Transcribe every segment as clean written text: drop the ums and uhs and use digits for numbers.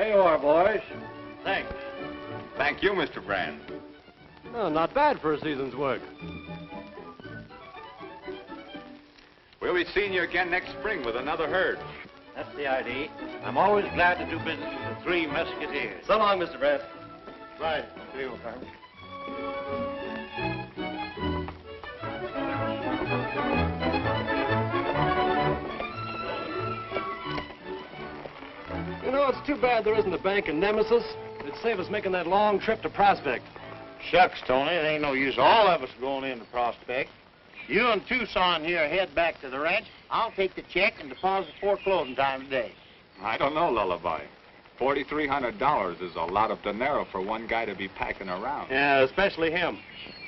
There you are, boys. Thanks. Thank you, Mr. Brand. Oh, not bad for a season's work. We'll be seeing you again next spring with another herd. That's the idea. I'm always glad to do business with the three Mesquiteers. So long, Mr. Brand. Right. See you, Carl. You know, it's too bad there isn't a bank in Nemesis. It'd save us making that long trip to Prospect. Shucks, Tony. It ain't no use all of us going into Prospect. You and Tucson here head back to the ranch. I'll take the check and deposit before closing time today. I don't know, Lullaby. $4,300 is a lot of dinero for one guy to be packing around. Yeah, especially him.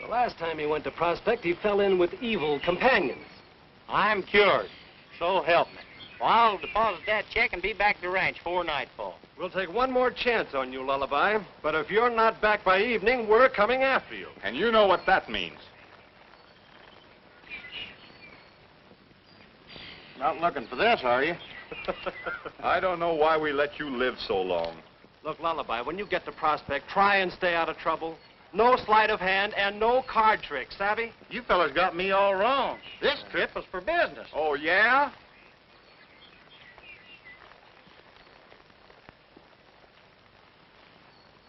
The last time he went to Prospect, he fell in with evil companions. I'm cured. So help me. Well, I'll deposit that check and be back at the ranch before nightfall. We'll take one more chance on you, Lullaby. But if you're not back by evening, we're coming after you. And you know what that means. Not looking for this, are you? I don't know why we let you live so long. Look, Lullaby, when you get to Prospect, try and stay out of trouble. No sleight of hand and no card tricks, savvy? You fellas got me all wrong. This trip was for business. Oh, yeah?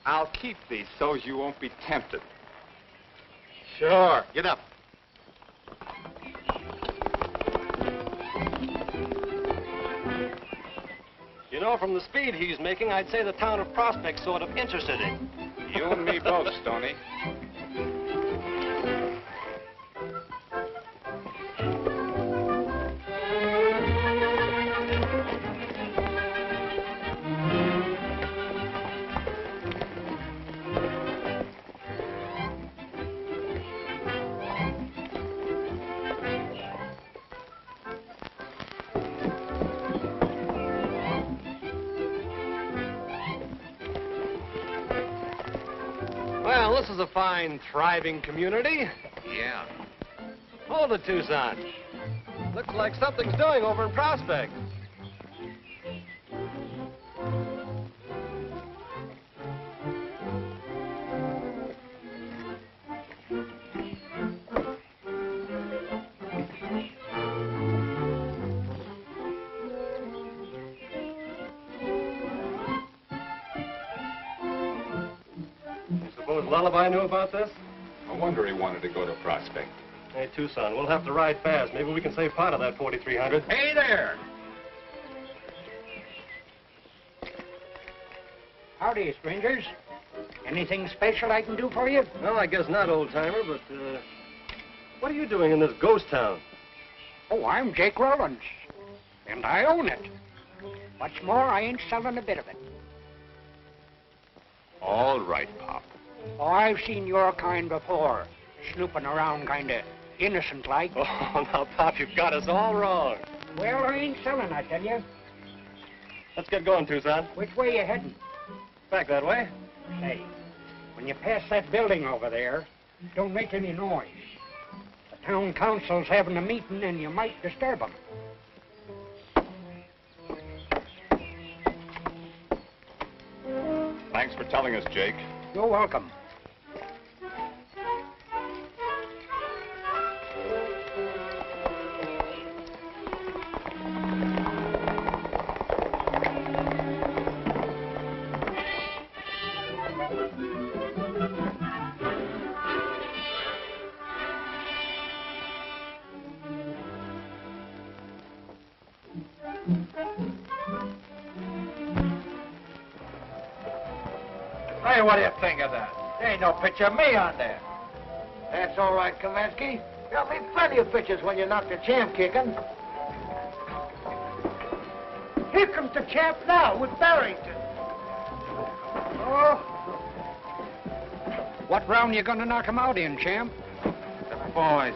I'll keep these so you won't be tempted. Sure. Get up. You know, from the speed he's making, I'd say the town of Prospect's sort of interested in. You and me both, Stoney. Well, this is a fine, thriving community. Yeah. Hold it, Tucson. Looks like something's doing over in Prospect. Suppose Lullaby knew about this? No wonder he wanted to go to Prospect. Hey, Tucson, we'll have to ride fast. Maybe we can save part of that $4,300. Hey there! Howdy, strangers. Anything special I can do for you? Well, I guess not, old-timer, but, what are you doing in this ghost town? Oh, I'm Jake Rollins, and I own it. What's more, I ain't selling a bit of it. All right, Pop. Oh, I've seen your kind before, snooping around kind of innocent-like. Oh, now, Pop, you've got us all wrong. Well, I ain't selling, I tell you. Let's get going, Tucson. Which way you heading? Back that way. Say, when you pass that building over there, don't make any noise. The town council's having a meeting, and you might disturb them. Thanks for telling us, Jake. You're welcome. Hey, what do you think of that? There ain't no picture of me on there. That's all right, Kaminsky. There'll be plenty of pictures when you knock the champ kicking. Here comes the champ now with Barrington. Oh. What round you gonna knock him out in, champ? The boys.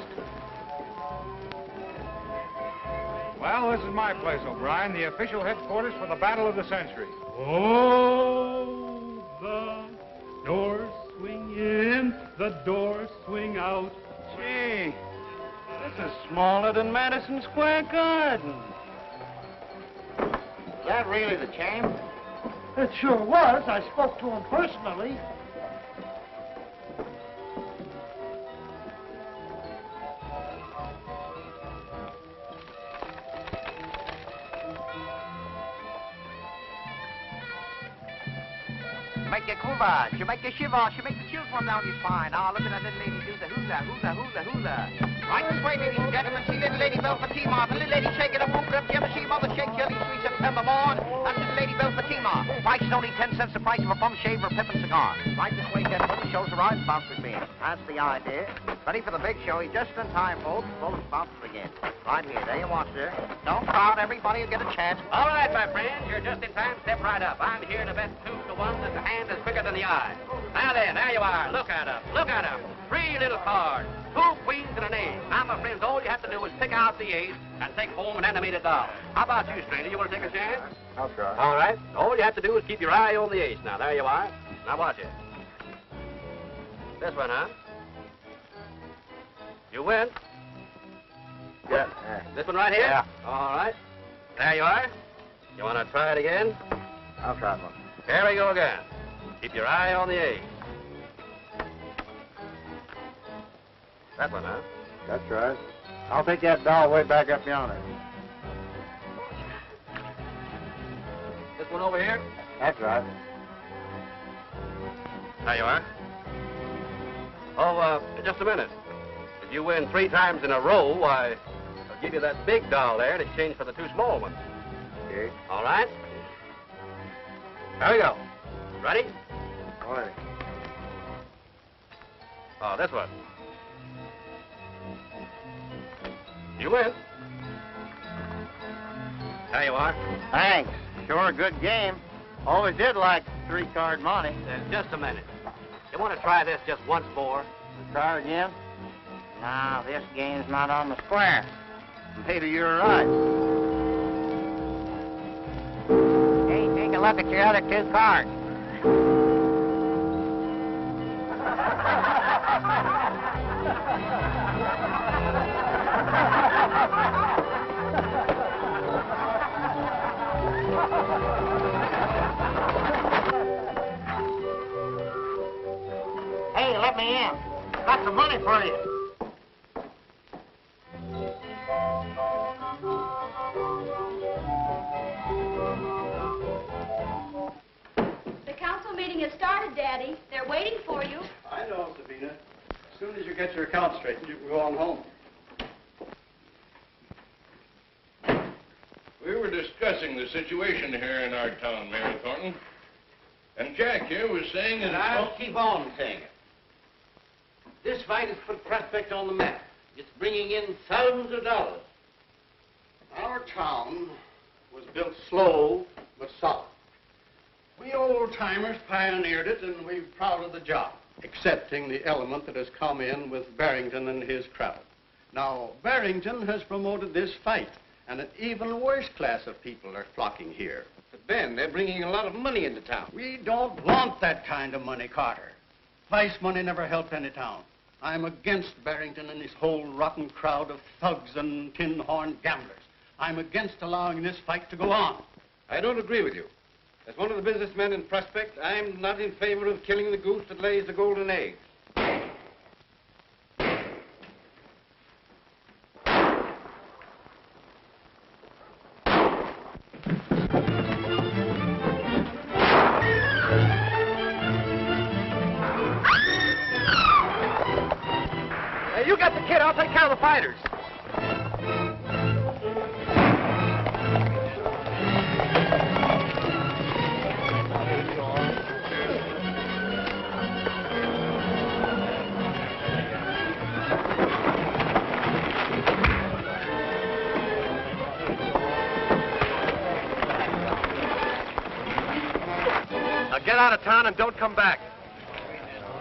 Well, this is my place, O'Brien, the official headquarters for the Battle of the Century. Oh, the doors swing in, the doors swing out. Gee, this is smaller than Madison Square Garden. Is that really the champ? It sure was. I spoke to him personally. She make you kuva, she make you shiver, she make the chills run down your spine. Oh, look at that little lady do the hula, hula, hula, hula. Right this way, ladies and gentlemen, see little lady Belle Fatima, the little lady shaking a whoop, up, Jemma, she mother shake jelly, sweet September morn. That's little lady Belle Fatima. Price is only 10 cents the price of a bum shave or a pip and cigar. Right this way, gentlemen, the show's arrived, sponsors being. That's the idea. Ready for the big show, just in time, folks, before the sponsors begin. Right here, there you watch, sir. Don't crowd, everybody will get a chance. All right, my friend, you're just in time. Step right up. I'm here to bet 2 to 1 that the hand is quicker than the eye. Now then, there you are. Look at 'em. Look at 'em. 3 little cards. 2 queens and an ace. Now, my friends, all you have to do is pick out the ace and take home an animated doll. How about you, stranger? You want to take a chance? I'll try. All right. All you have to do is keep your eye on the ace. Now, there you are. Now, watch it. This one, huh? You win. Yeah. This one right here? Yeah. All right. There you are. You want to try it again? I'll try one. Here we go again. Keep your eye on the ace. That one, huh? That's right. I'll take that doll way back up yonder. This one over here? That's right. There you are. Oh, just a minute. If you win 3 times in a row, why, I'll give you that big doll there in exchange for the 2 small ones. Okay. All right? There we go. Ready? All right. Oh, this one. You win. There you are. Thanks. Sure a good game. Always did like 3-card money. Just a minute. You want to try this just once more? Try again? No, this game's not on the square. Maybe you're right. Hey, take a look at your other 2 cards. Hey, let me in. Got some money for you. The council meeting has started, Daddy. They're waiting for you. I know, Sabina. As soon as you get your account straightened, you can go on home. We were discussing the situation here in our town, Mayor Thornton. And Jack here was saying that... And I'll keep on saying it. This fight has put Prospect on the map. It's bringing in thousands of dollars. Our town was built slow but solid. We old-timers pioneered it, and we're proud of the job, excepting the element that has come in with Barrington and his crowd. Now, Barrington has promoted this fight, and an even worse class of people are flocking here. But, Ben, they're bringing a lot of money into town. We don't want that kind of money, Carter. Vice money never helped any town. I'm against Barrington and his whole rotten crowd of thugs and tin-horn gamblers. I'm against allowing this fight to go on. I don't agree with you. As one of the businessmen in Prospect, I'm not in favor of killing the goose that lays the golden egg. You got the kid. I'll take care of the fighters. Now get out of town and don't come back.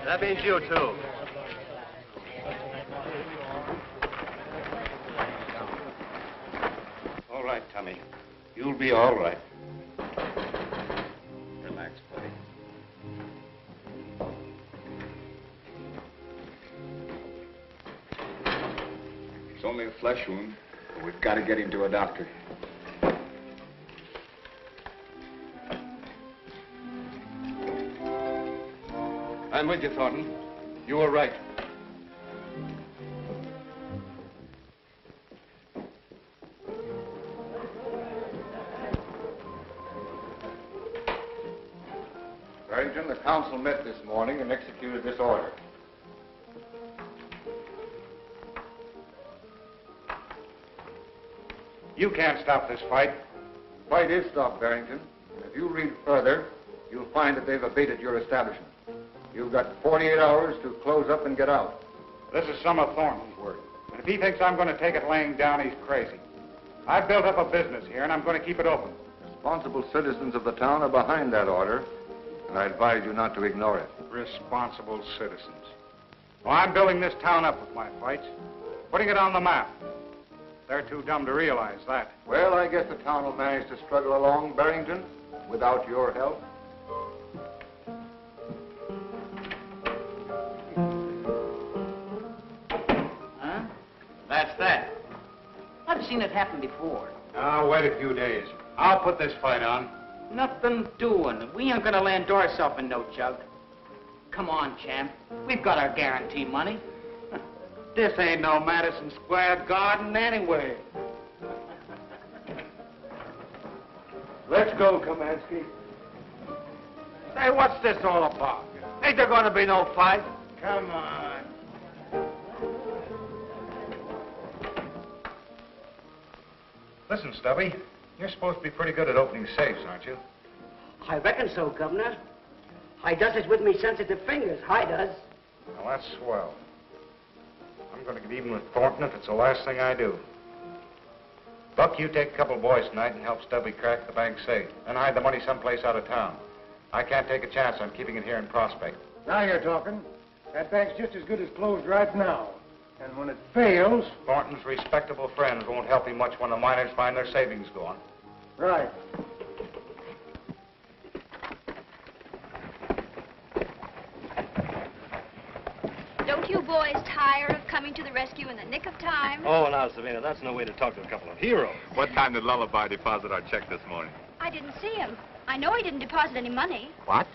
That means you, too. All right, Tommy. You'll be all right. Relax, buddy. It's only a flesh wound, but we've got to get him to a doctor. I'm with you, Thornton. You were right. Barrington, the council met this morning and executed this order. You can't stop this fight. The fight is stopped, Barrington. If you read further, you'll find that they've abated your establishment. You've got 48 hours to close up and get out. This is some of Thornton's work. And if he thinks I'm going to take it laying down, he's crazy. I've built up a business here, and I'm going to keep it open. Responsible citizens of the town are behind that order, and I advise you not to ignore it. Responsible citizens. Well, I'm building this town up with my fights, putting it on the map. They're too dumb to realize that. Well, I guess the town will manage to struggle along, Barrington, without your help. Huh? That's that. I've seen it happen before. I'll wait a few days. I'll put this fight on. Nothing doing. We ain't gonna land ourselves in no jug. Come on, champ. We've got our guarantee money. This ain't no Madison Square Garden anyway. Let's go, Kamansky. Say, what's this all about? Ain't there gonna be no fight? Come on. Listen, Stubby, you're supposed to be pretty good at opening safes, aren't you? I reckon so, Governor. I does it with me sensitive fingers. I does. Well, that's swell. I'm going to get even with Thornton if it's the last thing I do. Buck, you take a couple of boys tonight and help Stubby crack the bank safe. Then hide the money someplace out of town. I can't take a chance on keeping it here in Prospect. Now you're talking. That bank's just as good as closed right now. And when it fails... Thornton's respectable friends won't help him much when the miners find their savings gone. Right. Don't you boys tire of coming to the rescue in the nick of time? Oh, now, Savannah, that's no way to talk to a couple of heroes. What time did Lullaby deposit our check this morning? I didn't see him. I know he didn't deposit any money. What?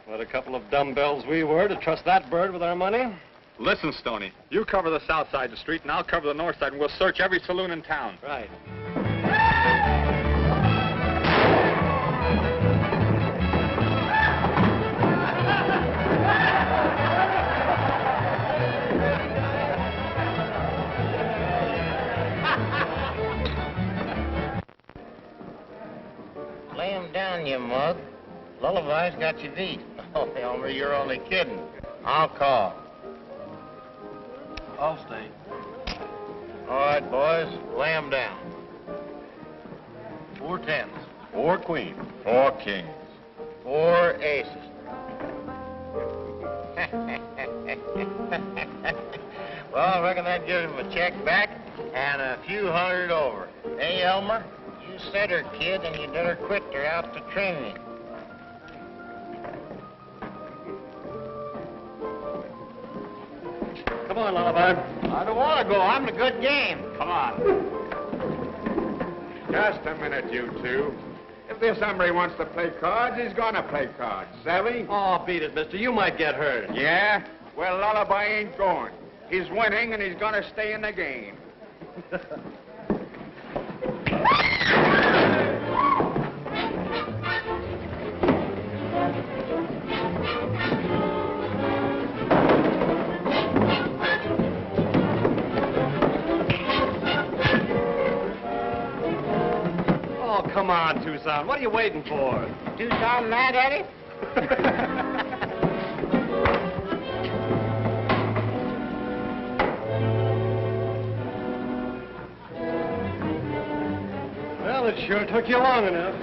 What a couple of dumbbells we were to trust that bird with our money. Listen, Stoney, you cover the south side of the street, and I'll cover the north side, and we'll search every saloon in town. Right. Lay him down, you mug. Lullaby's got you beat. Oh, Elmer, you're only kidding. I'll call. I'll stay. All right, boys, lay him down. 4 tens. 4 queens. 4 kings. 4 aces. Well, I reckon that gives him a check back and a few hundred over. Hey, Elmer, you set her, kid, and you better quit her out to training. Come on, Lullaby. I don't want to go. I'm the good game. Come on. Just a minute, you two. If this hombre wants to play cards, he's gonna play cards. Savvy? Oh, beat it, mister. You might get hurt. Yeah? Well, Lullaby ain't going. He's winning, and he's gonna stay in the game. Oh, come on, Tucson. What are you waiting for? Tucson mad at it? Well, it sure took you long enough.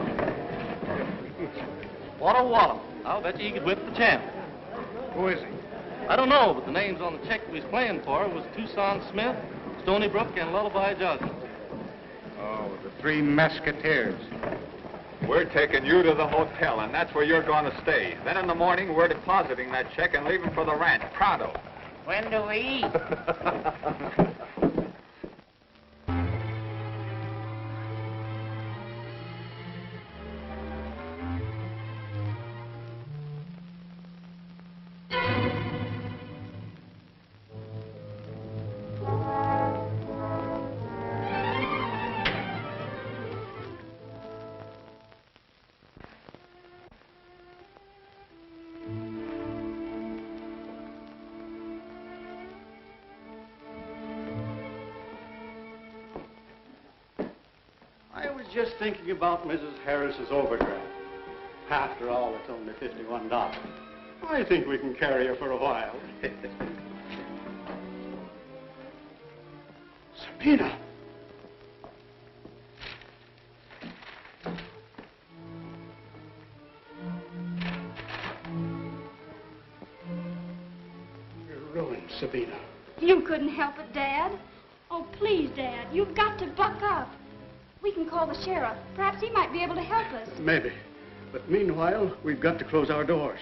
What a wallop. I'll bet you he could whip the champ. Who is he? I don't know, but the names on the check he was playing for was Tucson Smith, Stony Brook, and Lullaby Johnson. Oh, the 3 Mesquiteers. We're taking you to the hotel, and that's where you're going to stay. Then in the morning, we're depositing that check and leaving for the ranch, pronto. When do we eat? just thinking about Mrs. Harris's overdraft. After all, it's only $51. I think we can carry her for a while. Sabina! You're ruined, Sabina. You couldn't help it, Dad. Oh, please, Dad, you've got to buck up. We can call the sheriff. Perhaps he might be able to help us. Maybe. But meanwhile, we've got to close our doors.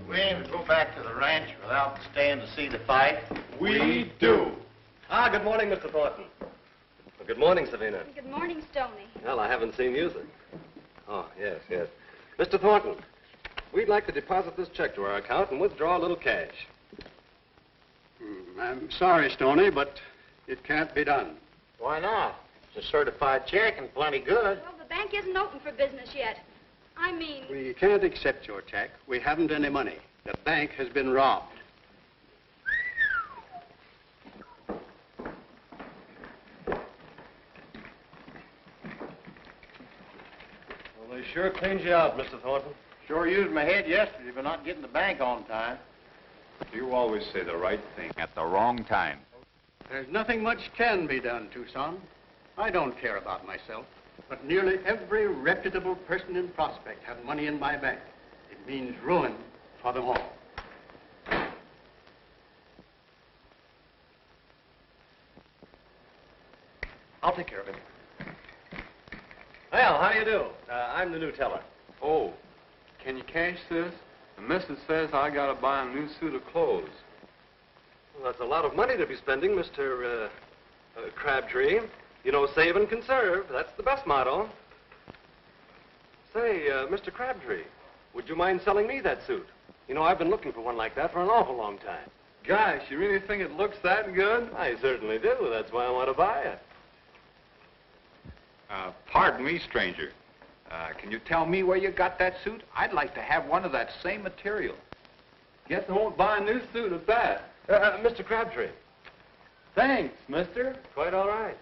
We aim to go back to the ranch without staying to see the fight. We do. Ah, good morning, Mr. Thornton. Well, good morning, Savina. Good morning, Stoney. Well, I haven't seen you since. Oh, yes, yes. Mr. Thornton, we'd like to deposit this check to our account and withdraw a little cash. I'm sorry, Stoney, but it can't be done. Why not? It's a certified check and plenty good. Well, the bank isn't open for business yet. I mean... We can't accept your check. We haven't any money. The bank has been robbed. Well, they sure cleaned you out, Mr. Thornton. Sure used my head yesterday for not getting the bank on time. You always say the right thing at the wrong time. There's nothing much can be done, Tucson. I don't care about myself, but nearly every reputable person in Prospect has money in my bank. It means ruin for them all. I'll take care of him. Well, how do you do? I'm the new teller. Oh, can you cash this? The missus says I gotta buy a new suit of clothes. Well, that's a lot of money to be spending, Mr. Crabtree. You know, save and conserve. That's the best motto. Say, Mr. Crabtree, would you mind selling me that suit? You know, I've been looking for one like that for an awful long time. Gosh, you really think it looks that good? I certainly do. That's why I want to buy it. Pardon me, stranger. Can you tell me where you got that suit? I'd like to have one of that same material. Guess I won't buy a new suit at that. Mr. Crabtree. Thanks, mister. Quite all right.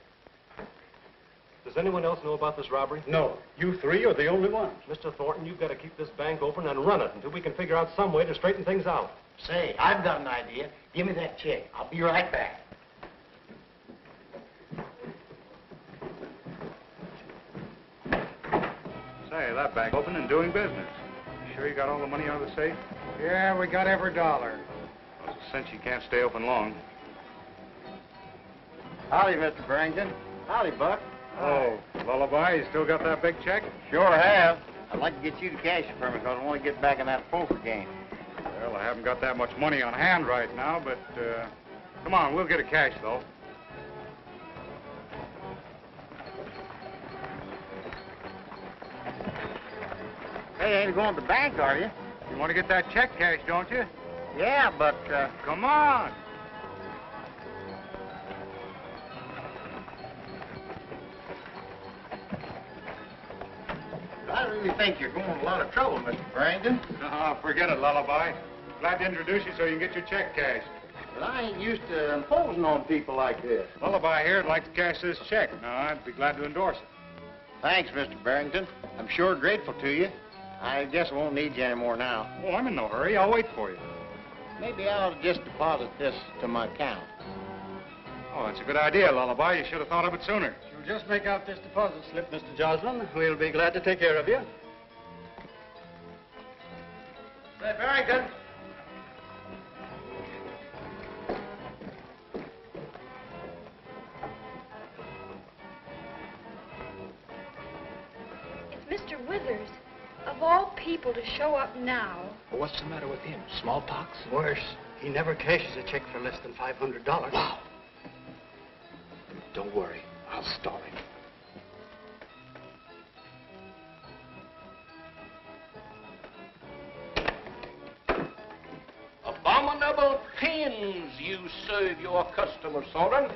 Does anyone else know about this robbery? No. You three are the only ones. Mr. Thornton, you've got to keep this bank open and run it until we can figure out some way to straighten things out. Say, I've got an idea. Give me that check. I'll be right back. Say, that bank open and doing business. You sure you got all the money out of the safe? Yeah, we got every dollar. Well, since you can't stay open long. Howdy, Mr. Barrington. Howdy, Buck. Oh, Lullaby, you still got that big check? Sure have. I'd like to get you to cash it for me because I want to get back in that poker game. Well, I haven't got that much money on hand right now, but, come on, we'll get it cash, though. Hey, ain't going to the bank, are you? You want to get that check cash, don't you? Yeah, but, Come on. I really think you're going to a lot of trouble, Mr. Barrington. Oh, forget it, Lullaby. Glad to introduce you so you can get your check cashed. But I ain't used to imposing on people like this. Lullaby here would like to cash this check. No, I'd be glad to endorse it. Thanks, Mr. Barrington. I'm sure grateful to you. I guess I won't need you anymore now. Oh, I'm in no hurry. I'll wait for you. Maybe I'll just deposit this to my account. Oh, that's a good idea, Lullaby. You should have thought of it sooner. You'll just make out this deposit slip, Mr. Joslin. We'll be glad to take care of you. Say, Barrington. It's Mr. Withers. Of all people to show up now. Well, what's the matter with him? Smallpox? Worse. He never cashes a check for less than $500. Wow. Don't worry. I'll stall him. Abominable things you serve your customers, Soren.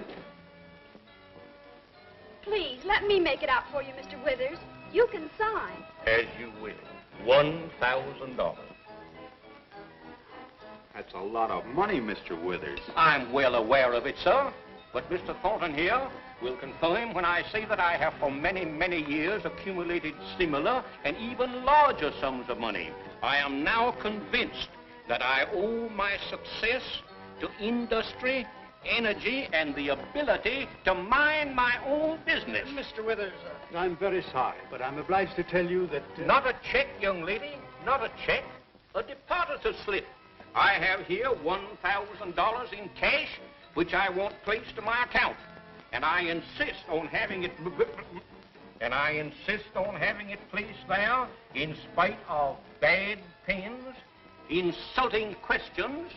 Please, let me make it out for you, Mr. Withers. You can sign. As you will. $1,000. That's a lot of money, Mr. Withers. I'm well aware of it, sir. But Mr. Thornton here will confirm when I say that I have for many, many years accumulated similar and even larger sums of money. I am now convinced that I owe my success to industry, energy, and the ability to mind my own business. Mr. Withers, I'm very sorry, but I'm obliged to tell you that... Not a check, young lady, not a check. A depositor slip. I have here $1,000 in cash, which I want placed to my account. And I insist on having it... placed there in spite of bad pens, insulting questions,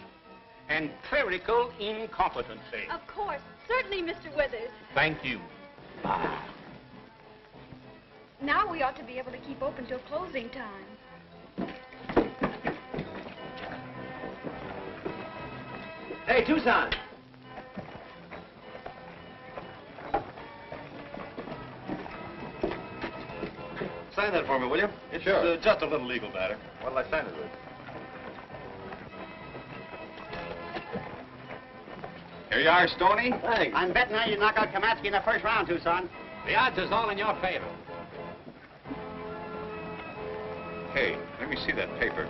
and clerical incompetency. Of course. Certainly, Mr. Withers. Thank you. Bye. Now we ought to be able to keep open till closing time. Hey, Tucson. Sign that for me, will you? It's just a little legal matter. What'll I sign it with? Here you are, Stoney. Thanks. I'm betting now you knock out Kamatsky in the first round, Tucson. The odds is all in your favor. Hey, let me see that paper.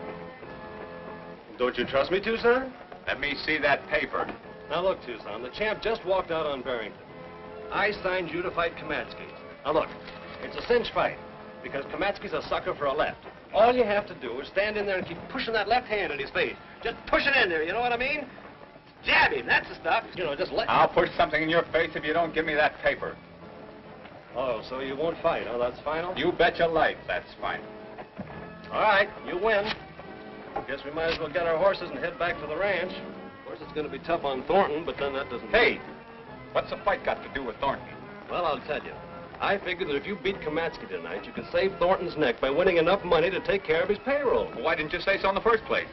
Don't you trust me, Tucson? Let me see that paper. Now look, Tucson, the champ just walked out on Barrington. I signed you to fight Kamatsky. Now look, it's a cinch fight, because Kamatsky's a sucker for a left. All you have to do is stand in there and keep pushing that left hand in his face. Just push it in there, you know what I mean? Jab him, that's the stuff. You know, just let... I'll push something in your face if you don't give me that paper. Oh, so you won't fight, huh? That's final? You bet your life that's fine. All right, you win. Guess we might as well get our horses and head back to the ranch. Of course, it's going to be tough on Thornton, but then that doesn't... Hey, what's the fight got to do with Thornton? Well, I'll tell you. I figured that if you beat Kamatsky tonight, you could save Thornton's neck by winning enough money to take care of his payroll. Well, why didn't you say so in the first place?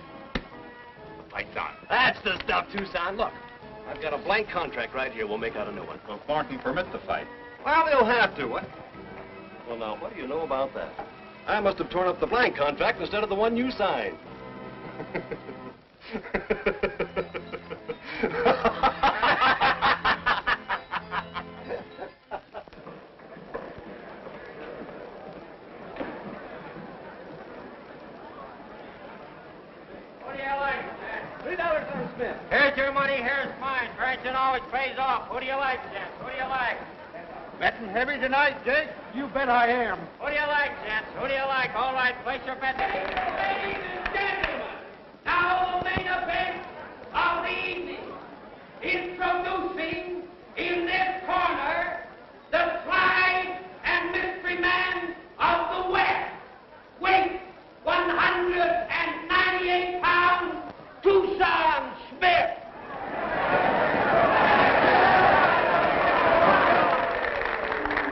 Lights on. That's the stuff, Tucson. Look, I've got a blank contract right here. We'll make out a new one. Will Thornton permit the fight? Well, he'll have to. What? Well, now, what do you know about that? I must have torn up the blank contract instead of the one you signed. Here's your money, here's mine. Branson always pays off. Who do you like, gents? Who do you like? Betting heavy tonight, Jake? You bet I am. Who do you like, gents? Who do you like? All right, place your bets. Ladies and gentlemen, now the main event of the evening. Introducing in this corner the tried and mystery man of the West. Weight 198 pounds, Tucson Smith.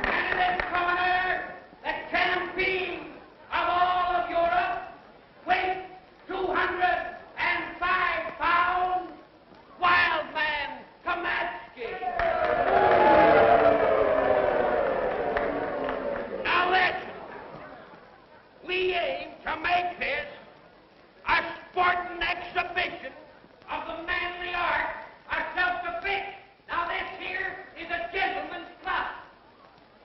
And in this corner, the champion of all of Europe, weight 205 pounds, Wild Man Kamatsky. Now listen, we aim to make this a sporting exhibition of the manly art of self-defense. Now this here is a gentleman's club.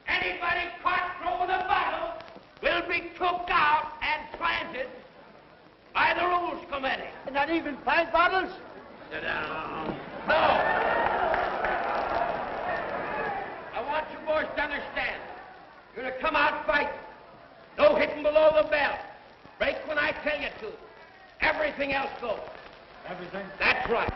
Anybody caught throwing a bottle will be took out and planted by the rules committee. Not even 5 bottles? Sit down. No. I want you boys to understand. You're to come out fighting. No hitting below the belt. Break when I tell you to. Everything else goes. Everything? That's right.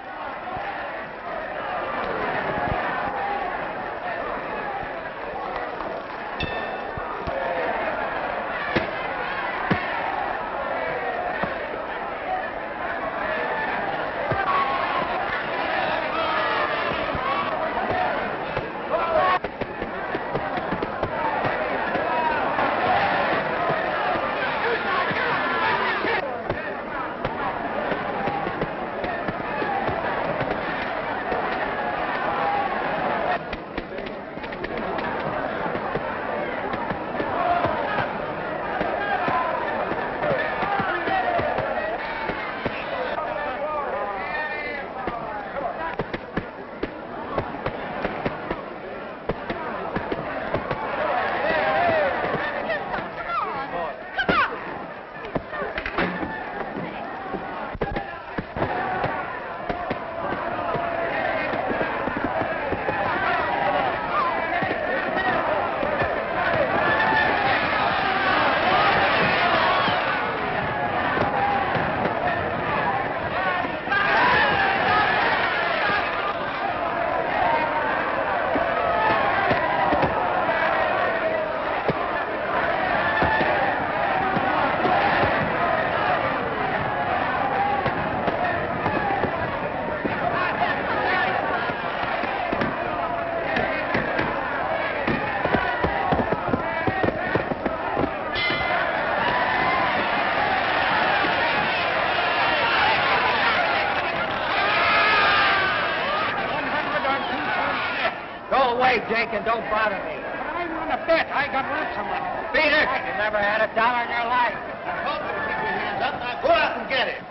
right, Jake, and don't bother me. But I want to bet. I got lots of money. Beat it! You never had $1 in your life. I told you to keep your hands up. Now go out and get it.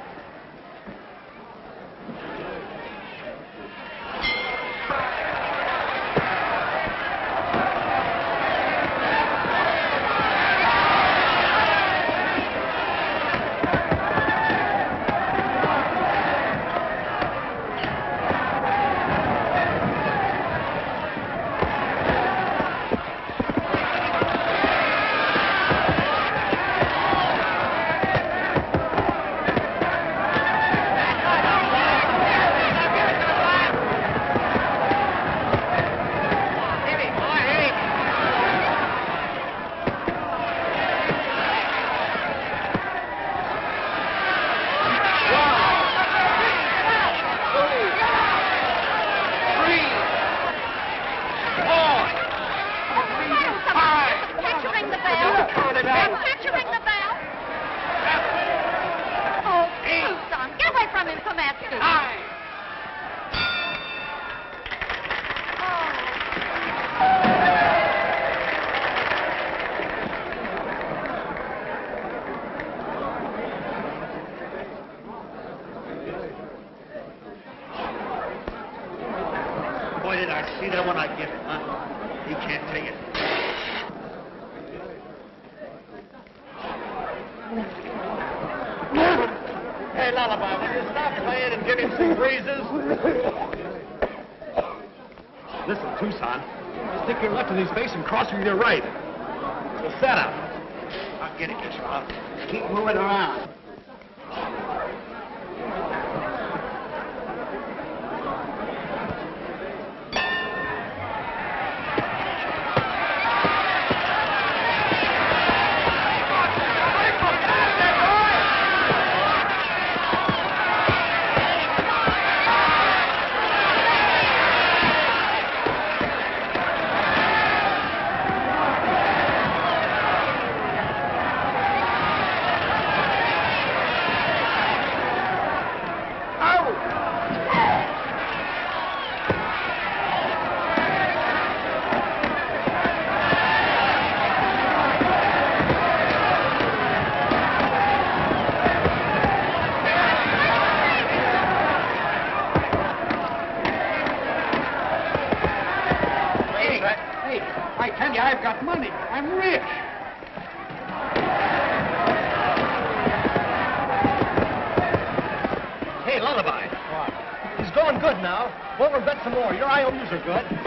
Boy, did I see that when I get it, huh? He can't take it. Hey, Lullaby, will you stop playing and give him some breezes? Listen, Tucson, stick your left in his face and cross with your right. It's a setup. I'll get it, Gishwa. Keep moving around. I tell you, I've got money. I'm rich. Hey, Lullaby. What? He's going good now. Go over and bet some more. Your IOUs are good.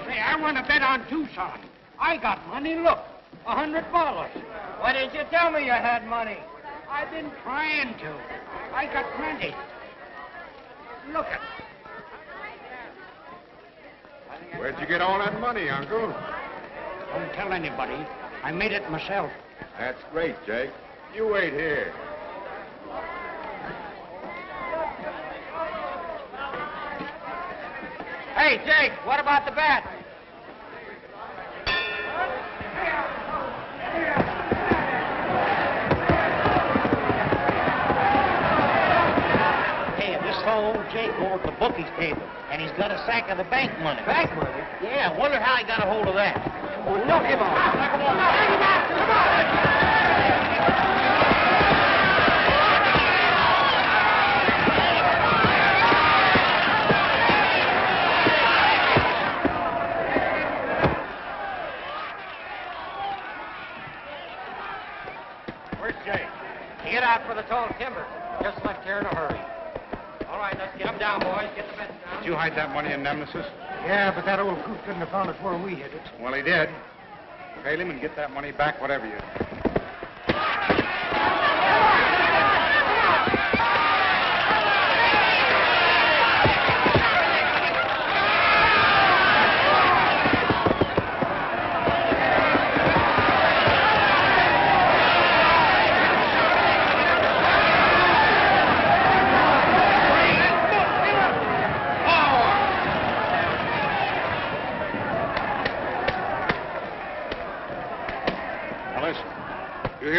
Say, I want to bet on Tucson. I got money, look. $100. Why didn't you tell me you had money? I've been trying to. I got plenty. Look at Where'd you get all that money, Uncle? Don't tell anybody. I made it myself. That's great, Jake. You wait here. Hey, Jake, what about the bet? Hey, this old Jake over at the bookies table, and he's got a sack of the bank money. Bank money? Yeah, I wonder how he got a hold of that. Well, knock him off. Knock him off. Come on. Get out for the tall timber. Just left here in a hurry. All right, let's get them down, boys. Get the bets down. Did you hide that money in Nemesis? Yeah, but that old coot couldn't have found it where we hid it. Well, he did. Tail him and get that money back, whatever you do.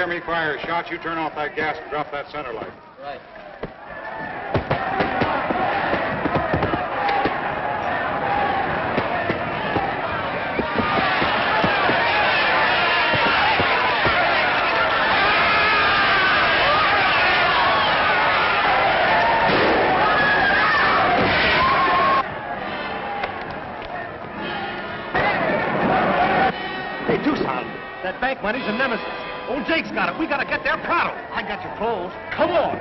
hear me fire shots, you turn off that gas and drop that center light. Right. Hey, Tucson, that bank money's a nemesis. Old Jake's got it. We gotta get there pronto. I got your clothes. Come on.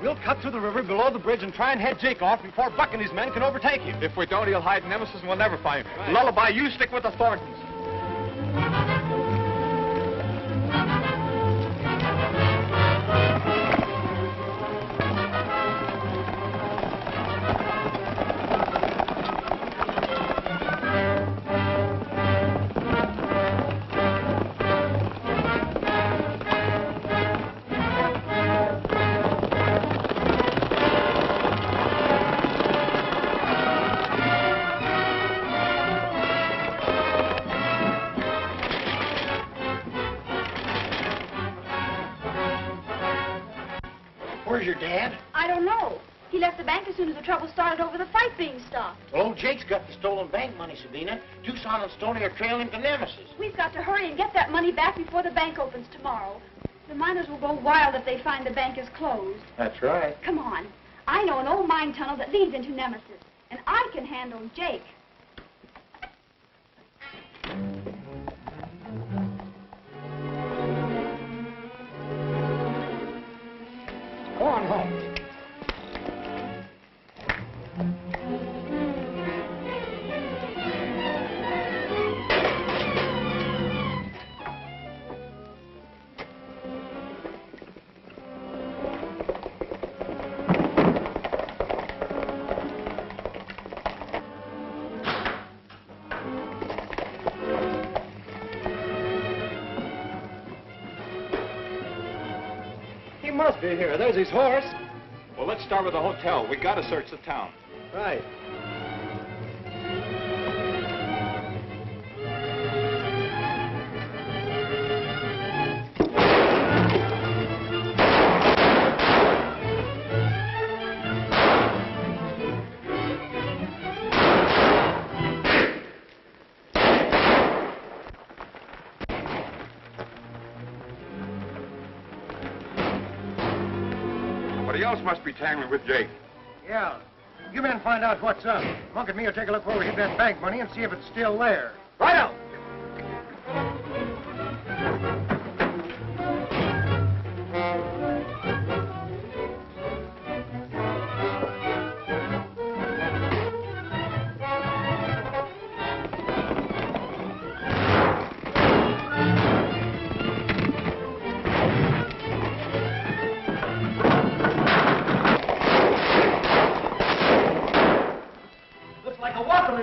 We'll cut through the river below the bridge and try and head Jake off before Buck and his men can overtake him. If we don't, he'll hide Nemesis and we'll never find him. Right. Lullaby, you stick with the Thorntons. Where's your dad? I don't know. He left the bank as soon as the trouble started over the fight being stopped. Well, old Jake's got the stolen bank money, Sabina. Tucson and Stoney are trailing him to Nemesis. We've got to hurry and get that money back before the bank opens tomorrow. The miners will go wild if they find the bank is closed. That's right. Come on. I know an old mine tunnel that leads into Nemesis, and I can handle Jake. Go on home. He must be here. There's his horse. Well, let's start with the hotel. We gotta search the town. Right. Somebody else must be tangling with Jake. Yeah. You men find out what's up. Monk and me will take a look where we hid that bank money and see if it's still there. Right out.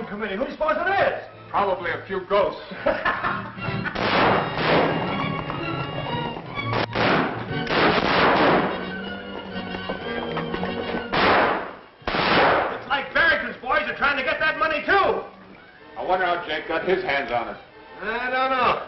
Committee. Who do you suppose it is? Probably a few ghosts. Looks like Barrington's boys are trying to get that money, too. I wonder how Jake got his hands on it. I don't know.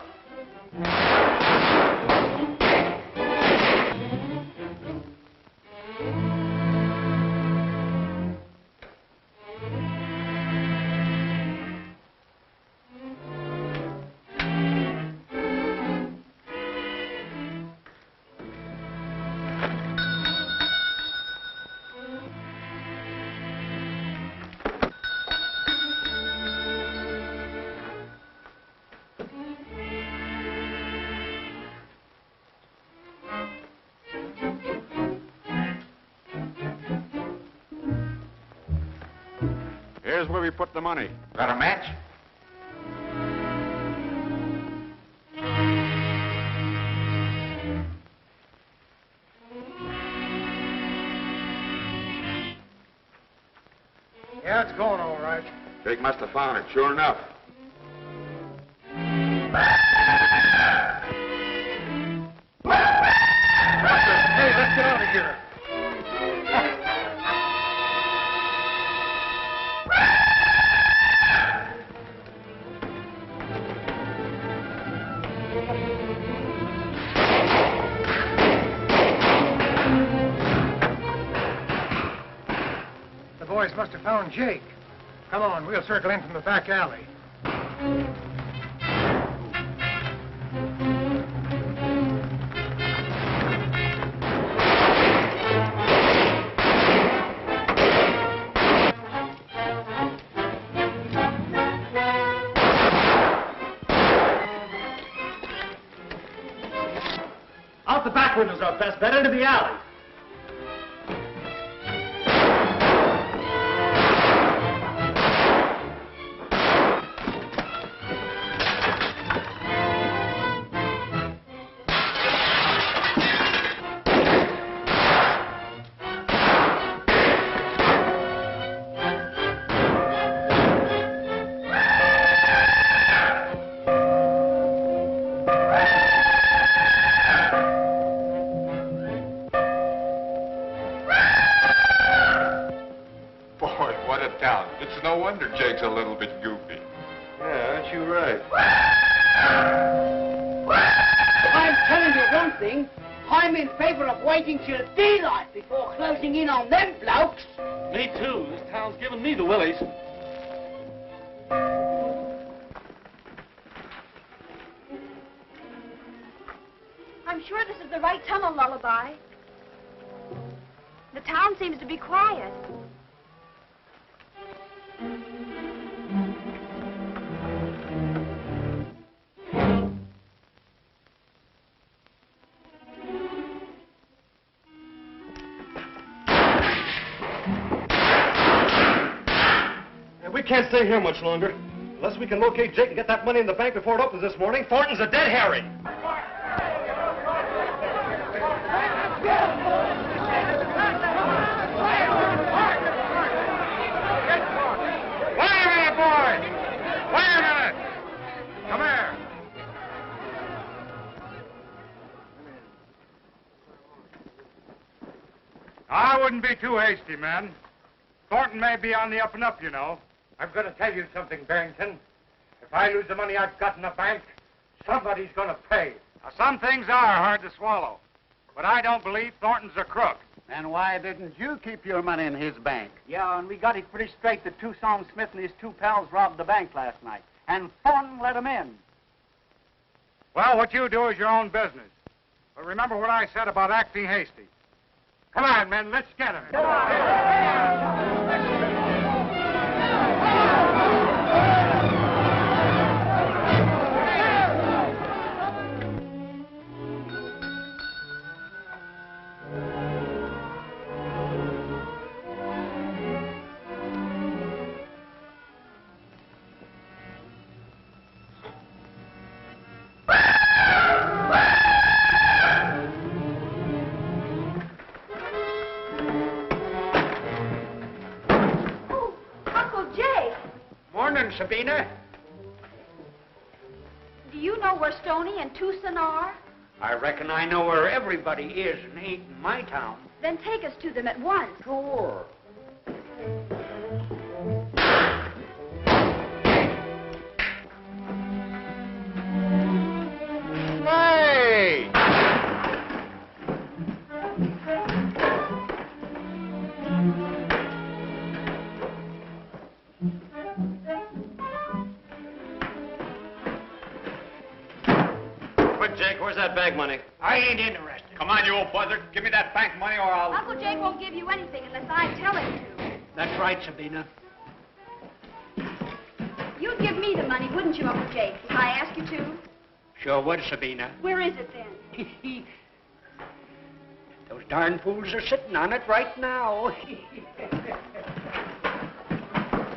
Here's where we put the money. Got a match? Yeah, it's going all right. Jake must have found it, sure enough. Hey, let's get out of here. The boys must have found Jake. Come on, we'll circle in from the back alley. Out the back windows are best bet, into the alley. It's no wonder Jake's a little bit goofy. Yeah, aren't you right? I'm telling you one thing. I'm in favor of waiting till daylight before closing in on them blokes. Me too. This town's giving me the willies. I'm sure this is the right tunnel, Lullaby. The town seems to be quiet. We can't stay here much longer. Unless we can locate Jake and get that money in the bank before it opens this morning, Thornton's a dead herring. Wait a minute, boys! Wait a minute! Come here. I wouldn't be too hasty, men. Thornton may be on the up and up, you know. I'm going to tell you something, Barrington. If I lose the money I've got in the bank, somebody's going to pay. Now, some things are hard to swallow, but I don't believe Thornton's a crook. And why didn't you keep your money in his bank? Yeah, and we got it pretty straight that Tucson Smith and his two pals robbed the bank last night. And Thornton let them in. Well, what you do is your own business. But remember what I said about acting hasty. Come on, men, let's get him. Come on. Sabina? Do you know where Stoney and Tucson are? I reckon I know where everybody is and ain't in my town. Then take us to them at once. Sure. Hey! Jake, where's that bank money? I ain't interested. Come on, you old buzzard. Give me that bank money or I'll... Uncle Jake won't give you anything unless I tell him to. That's right, Sabina. You'd give me the money, wouldn't you, Uncle Jake, if I asked you to? Sure would, Sabina. Where is it, then? Those darn fools are sitting on it right now.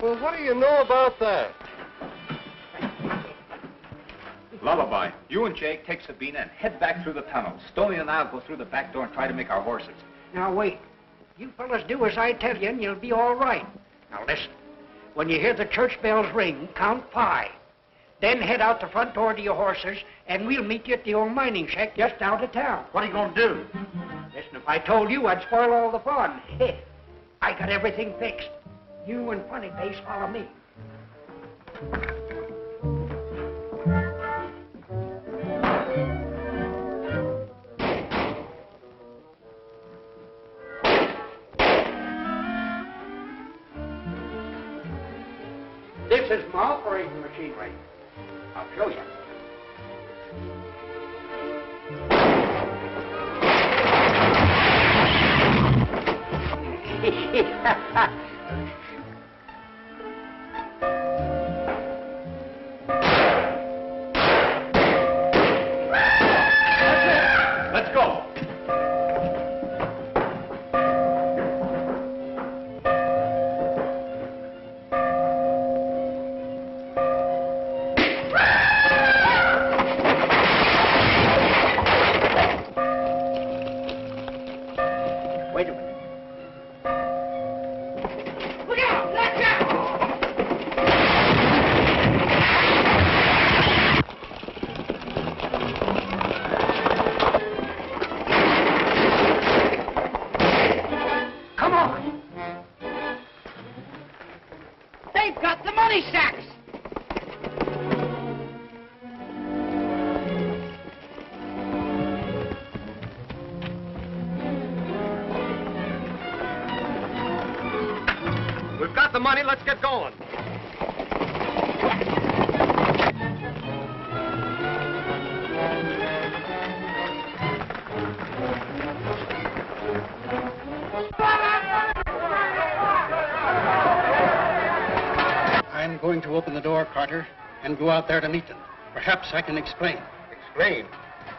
Well, what do you know about that? Lullaby, you and Jake take Sabina and head back through the tunnel. Stoney and I'll go through the back door and try to make our horses. Now, wait. You fellas do as I tell you, and you'll be all right. Now, listen. When you hear the church bells ring, count 5. Then head out the front door to your horses, and we'll meet you at the old mining shack just out of town. What are you going to do? Listen, if I told you, I'd spoil all the fun. I got everything fixed. You and Funny Face follow me. operating machinery. I'll show you. Let's go. Wait a minute. Look out! Look out! Come on. They've got the money sacks. We've got the money. Let's get going. I'm going to open the door, Carter, and go out there to meet them. Perhaps I can explain. Explain.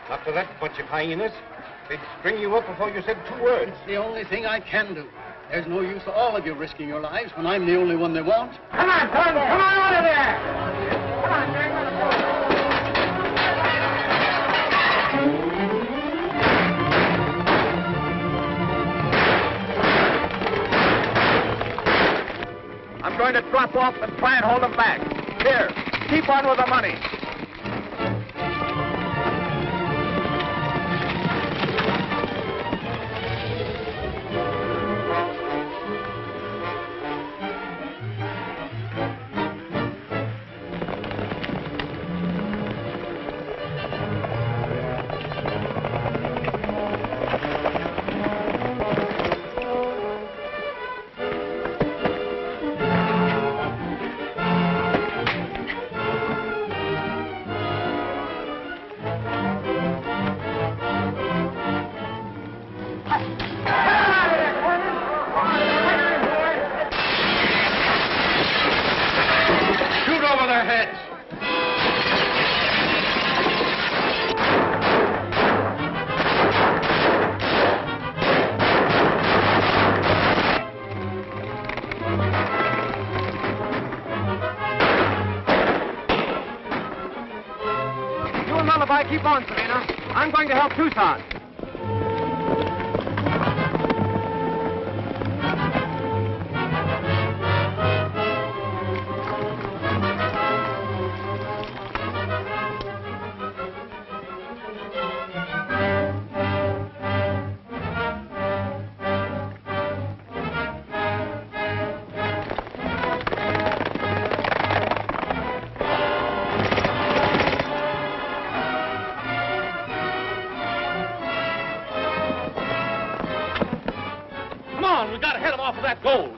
After that bunch of hyenas, they'd string you up before you said 2 words. It's the only thing I can do. There's no use all of you risking your lives when I'm the only one they want. Come on, Tom. Come on out of there. Come on, Jack. I'm going to drop off and try and hold them back. Here, keep on with the money. Shoot over their heads. You and Lullaby keep on, Selena. I'm going to help Tucson. Come on, we gotta head them off of that gold.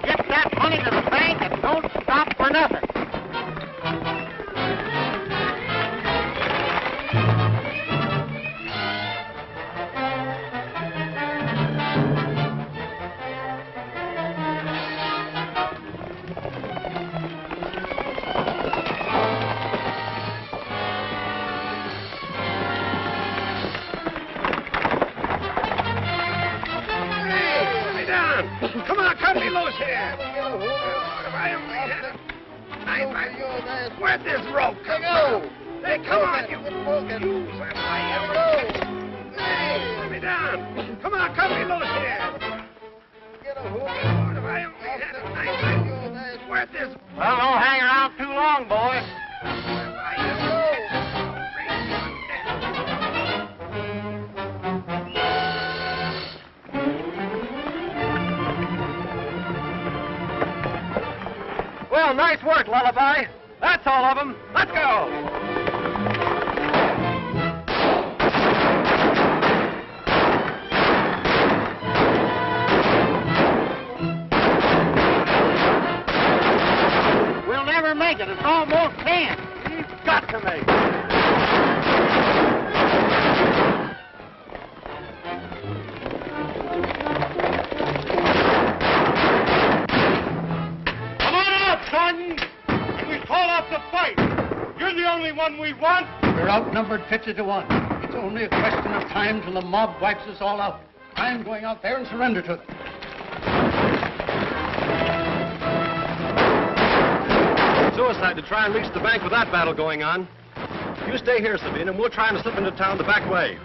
Get that money to the bank and don't stop for nothing. Let me down. Come on, cut me loose here. Where'd this rope come from? Hey, come on, you. Hey, let me down. Come on, cut me loose here. Where'd this... Well, don't hang around too long, boys. Well, nice work, Lullaby. That's all of them. Let's go. We'll never make it. It's almost 10. We've got to make it. Come on out, Thornton, and we call off the fight. You're the only one we want. We're outnumbered 50 to 1. It's only a question of time till the mob wipes us all out. I'm going out there and surrender to them. Suicide to try and reach the bank with that battle going on. You stay here, Sabine, and we'll try and slip into town the back way.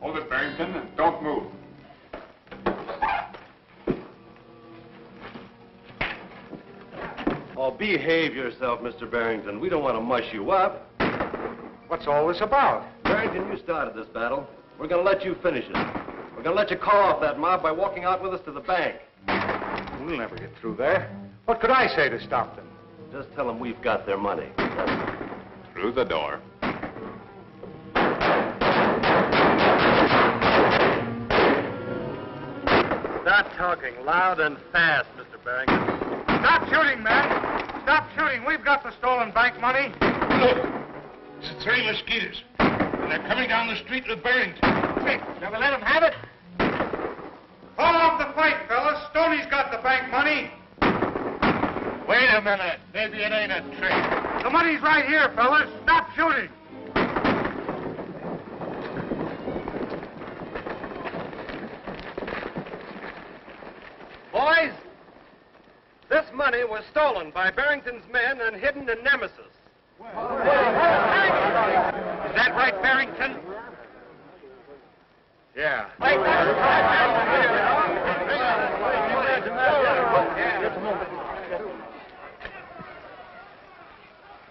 Hold it, Barrington, and don't move. Oh, behave yourself, Mr. Barrington. We don't want to mush you up. What's all this about? Barrington, you started this battle. We're going to let you finish it. We're going to let you call off that mob by walking out with us to the bank. We'll never get through there. What could I say to stop them? Just tell them we've got their money. Through the door. Start talking loud and fast, Mr. Barrington. Stop shooting, men! Stop shooting! We've got the stolen bank money. Look, it's the 3 Mesquiteers. And they're coming down the street with Barrington. Quick, shall we let them have it? Call off the fight, fellas. Stoney's got the bank money. Wait a minute. Maybe it ain't a trick. The money's right here, fellas. Stop shooting. Boys, this money was stolen by Barrington's men and hidden in Nemesis. Is that right, Barrington? Yeah.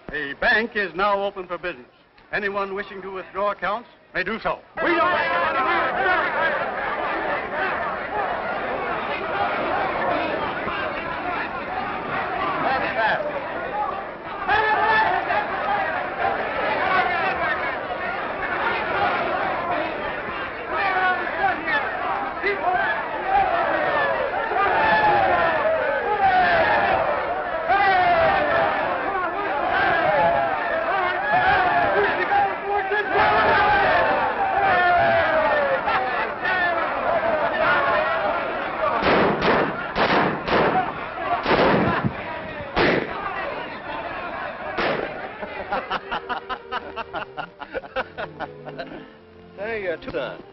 The bank is now open for business. Anyone wishing to withdraw accounts may do so. Hey, Tucson,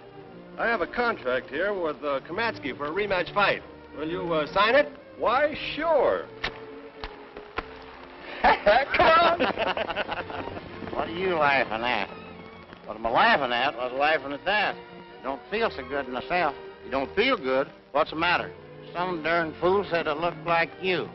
I have a contract here with Kamatsky for a rematch fight. Will you sign it? Why, sure. Come on. What are you laughing at? What am I laughing at? I was laughing at that. Don't feel so good in myself. You don't feel good? What's the matter? Some darn fool said I looked like you.